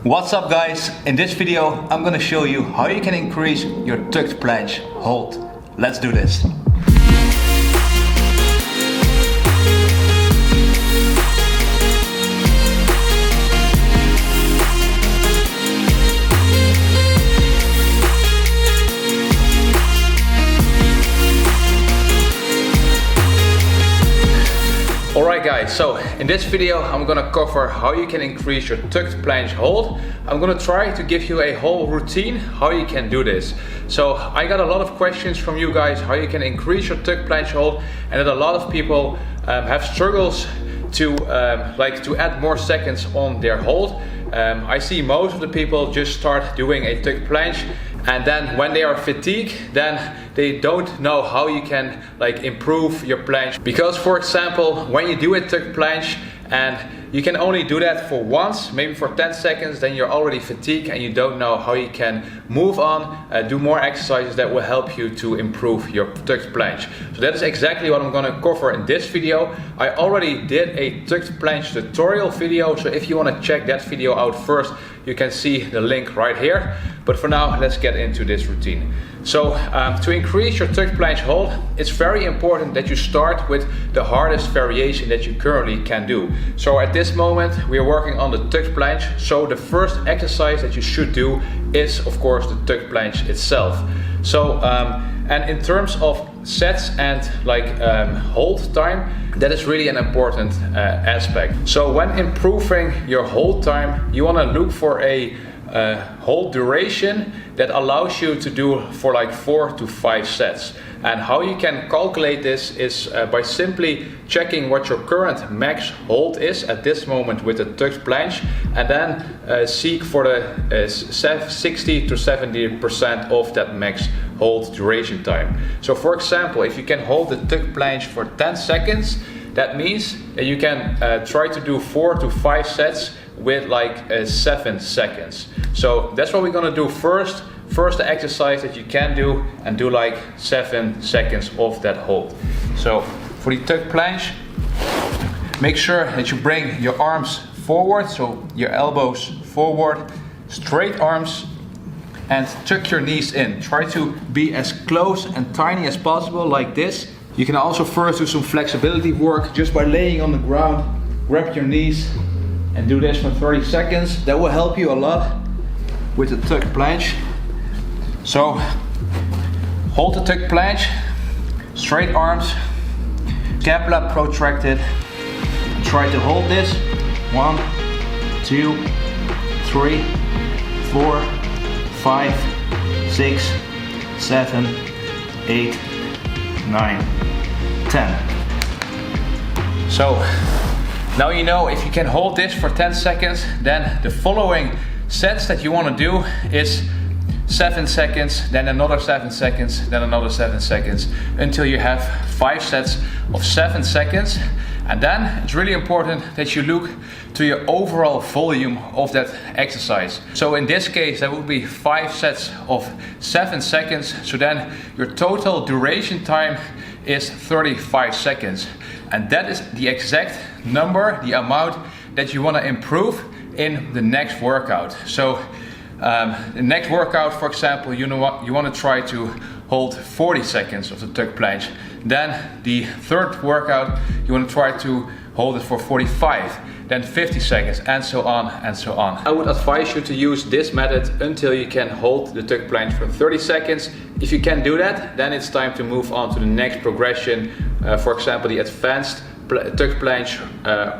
What's up guys? In this video I'm gonna show you how you can increase your tucked planche hold. Let's do this. Alright guys, so in this video I'm gonna cover how you can increase your tucked planche hold. I'm gonna try to give you a whole routine how you can do this. So I got a lot of questions from you guys how you can increase your tucked planche hold, and that a lot of people have struggles to add more seconds on their hold. I see most of the people just start doing a tucked planche, and then when they are fatigued, then they don't know how you can improve your planche. Because for example, when you do a tucked planche and you can only do that for once, maybe for 10 seconds, then you're already fatigued and you don't know how you can move on, do more exercises that will help you to improve your tucked planche. So that is exactly what I'm gonna cover in this video. I already did a tucked planche tutorial video, so if you wanna check that video out first, you can see the link right here. But for now, let's get into this routine. So to increase your tucked planche hold, it's very important that you start with the hardest variation that you currently can do. So at this moment, we are working on the tucked planche. So the first exercise that you should do is, of course, the tucked planche itself. So, and in terms of sets and hold time, that is really an important aspect. So when improving your hold time, you want to look for a hold duration that allows you to do for 4 to 5 sets. And how you can calculate this is by simply checking what your current max hold is at this moment with the tucked planche, and then seek for the 60 to 70% of that max hold duration time. So for example, if you can hold the tucked planche for 10 seconds, that means that you can try to do 4 to 5 sets with 7 seconds. So that's what we're gonna do first. First exercise that you can do, and do 7 seconds of that hold. So for the tucked planche, make sure that you bring your arms forward, so your elbows forward, straight arms, and tuck your knees in. Try to be as close and tiny as possible, like this. You can also first do some flexibility work just by laying on the ground, grab your knees, and do this for 30 seconds. That will help you a lot with the tucked planche. So hold the tucked planche, straight arms, scapula protracted. Try to hold this. 1, 2, 3, 4, 5, 6, 7, 8, 9, 10. So now you know if you can hold this for 10 seconds, then the following sets that you want to do is 7 seconds, then another 7 seconds, then another 7 seconds, until you have 5 sets of 7 seconds. And then it's really important that you look to your overall volume of that exercise. So in this case, that would be 5 sets of 7 seconds. So then your total duration time is 35 seconds. And that is the exact number, the amount that you want to improve in the next workout. So the next workout, for example, you want to try to hold 40 seconds of the tucked planche. Then the third workout, you want to try to hold it for 45, then 50 seconds, and so on and so on. I would advise you to use this method until you can hold the tucked planche for 30 seconds. If you can do that, then it's time to move on to the next progression. For example, the advanced tucked planche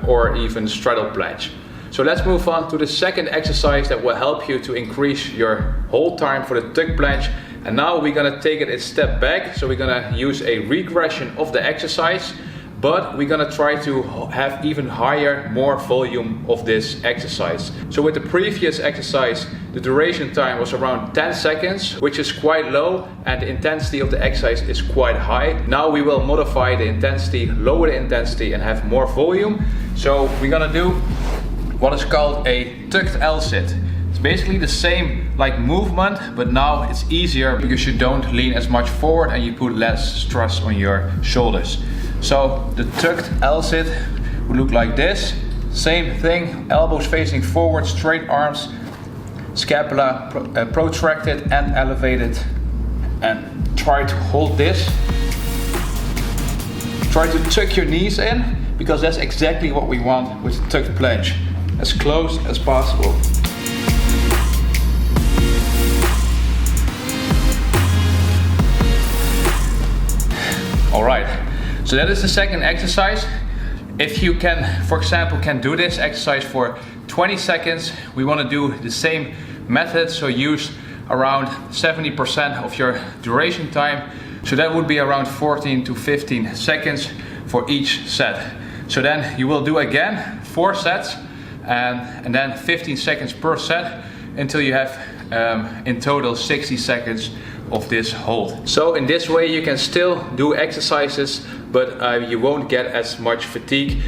or even straddle planche. So let's move on to the second exercise that will help you to increase your hold time for the tucked planche. And now we're gonna take it a step back. So we're gonna use a regression of the exercise, but we're gonna try to have even higher, more volume of this exercise. So with the previous exercise, the duration time was around 10 seconds, which is quite low, and the intensity of the exercise is quite high. Now we will modify the intensity, lower the intensity, and have more volume. So we're gonna do what is called a tucked L-sit. It's basically the same movement, but now it's easier because you don't lean as much forward and you put less stress on your shoulders. So the tucked L-sit would look like this. Same thing, elbows facing forward, straight arms, scapula protracted and elevated, and try to hold this. Try to tuck your knees in, because that's exactly what we want with the tucked planche, as close as possible. Alright, so that is the second exercise. If you can, for example, do this exercise for 20 seconds, we want to do the same method, so use around 70% of your duration time. So that would be around 14 to 15 seconds for each set. So then you will do again 4 sets and then 15 seconds per set until you have in total 60 seconds of this hold. So in this way you can still do exercises, but you won't get as much fatigue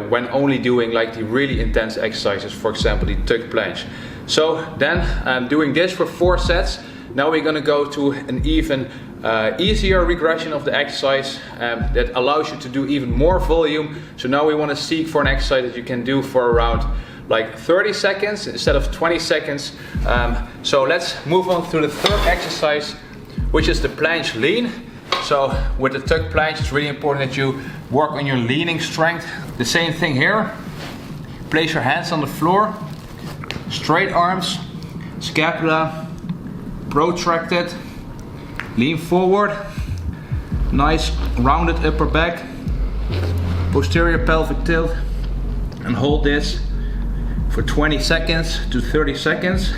when only doing like the really intense exercises, for example the tucked planche. So then I'm doing this for 4 sets. Now we're gonna go to an even easier regression of the exercise that allows you to do even more volume. So now we want to seek for an exercise that you can do for around like 30 seconds instead of 20 seconds. So let's move on to the third exercise, which is the planche lean. So with the tucked planche, it's really important that you work on your leaning strength. The same thing here. Place your hands on the floor, straight arms, scapula protracted, lean forward, nice rounded upper back, posterior pelvic tilt, and hold this for 20 seconds to 30 seconds.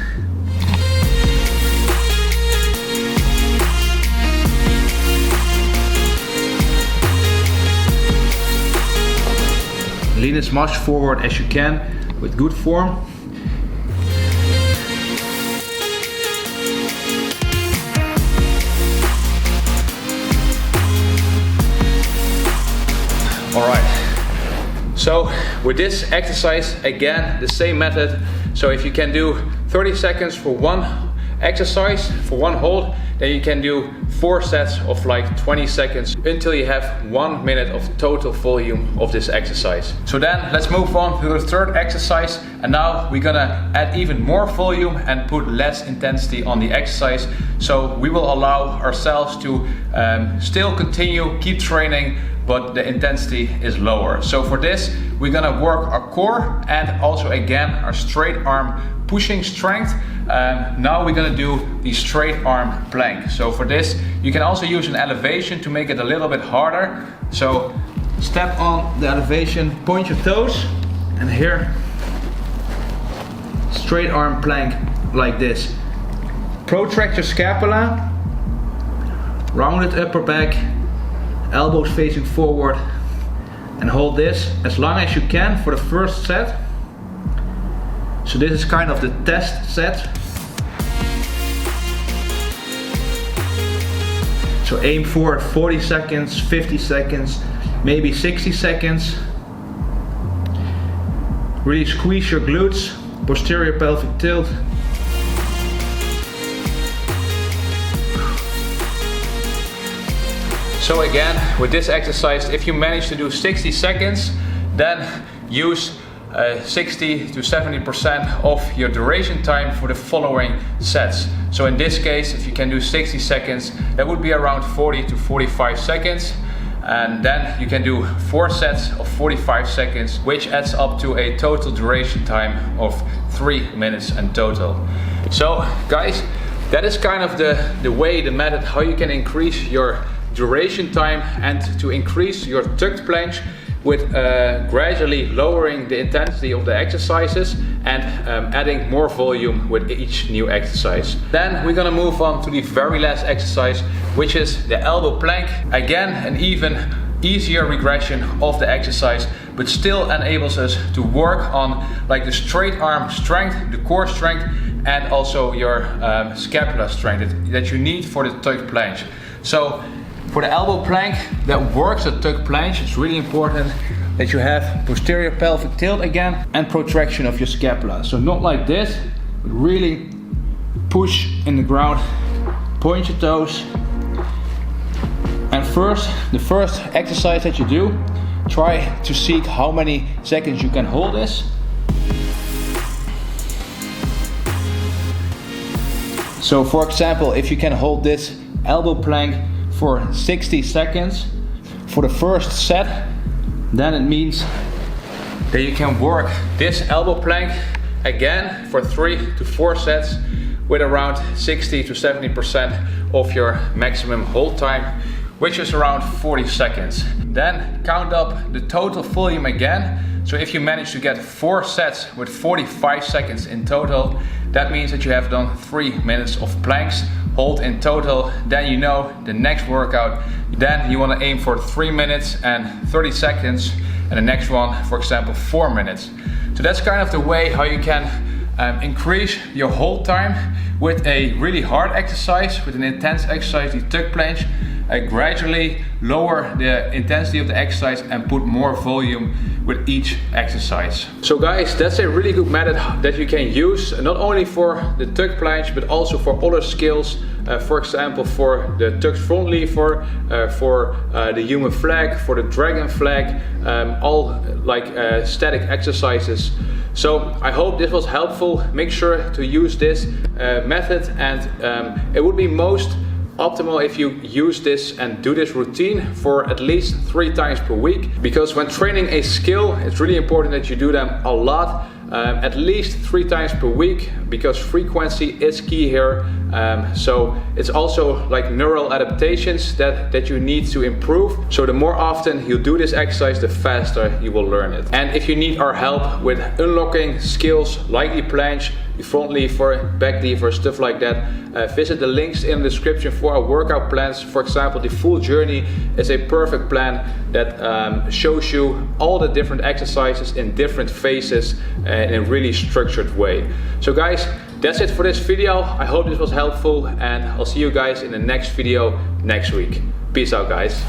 Lean as much forward as you can with good form. Alright, so with this exercise, again, the same method. So if you can do 30 seconds for one exercise, for one hold, then you can do 4 sets of like 20 seconds until you have 1 minute of total volume of this exercise. So then let's move on to the third exercise, and now we're gonna add even more volume and put less intensity on the exercise. So we will allow ourselves to still continue, keep training, but the intensity is lower. So for this, we're gonna work our core and also again our straight arm pushing strength. Now we're gonna do the straight arm plank. So for this, you can also use an elevation to make it a little bit harder. So step on the elevation, point your toes, and here, straight arm plank like this. Protract your scapula, rounded upper back, elbows facing forward, and hold this as long as you can for the first set. So this is kind of the test set. So aim for 40 seconds, 50 seconds, maybe 60 seconds. Really squeeze your glutes, posterior pelvic tilt. So again, with this exercise, if you manage to do 60 seconds, then use 60 to 70% of your duration time for the following sets. So in this case, if you can do 60 seconds, that would be around 40 to 45 seconds. And then you can do 4 sets of 45 seconds, which adds up to a total duration time of 3 minutes in total. So guys, that is kind of the way, the method, how you can increase your duration time and to increase your tucked planche with gradually lowering the intensity of the exercises and adding more volume with each new exercise. Then we're gonna move on to the very last exercise, which is the elbow plank. Again, an even easier regression of the exercise, but still enables us to work on like the straight arm strength, the core strength, and also your scapular strength that you need for the tucked planche. So for the elbow plank that works at tucked planche, it's really important that you have posterior pelvic tilt again and protraction of your scapula. So not like this, but really push in the ground, point your toes. And the first exercise that you do, try to seek how many seconds you can hold this. So for example, if you can hold this elbow plank for 60 seconds for the first set, then it means that you can work this elbow plank again for 3 to 4 sets with around 60 to 70% of your maximum hold time, which is around 40 seconds. Then count up the total volume again. So if you manage to get 4 sets with 45 seconds in total, that means that you have done 3 minutes of planks hold in total. Then you know the next workout, then you want to aim for 3 minutes and 30 seconds, and the next one, for example, 4 minutes. So that's kind of the way how you can increase your hold time with a really hard exercise, with an intense exercise, the tuck planche. Gradually lower the intensity of the exercise and put more volume with each exercise. So guys, that's a really good method that you can use not only for the tuck planche but also for other skills. For example, for the tucked front lever, for the human flag, for the dragon flag, all like static exercises. So I hope this was helpful. Make sure to use this method, and it would be most optimal if you use this and do this routine for at least 3 times per week, because when training a skill, it's really important that you do them a lot, at least 3 times per week, because frequency is key here. So it's also like neural adaptations that you need to improve. So the more often you do this exercise, the faster you will learn it. And if you need our help with unlocking skills like the planche, the front lever, back lever, stuff like that, visit the links in the description for our workout plans. For example, the full journey is a perfect plan that shows you all the different exercises in different phases in a really structured way. So guys, that's it for this video. I hope this was helpful, and I'll see you guys in the next video next week. Peace out, guys.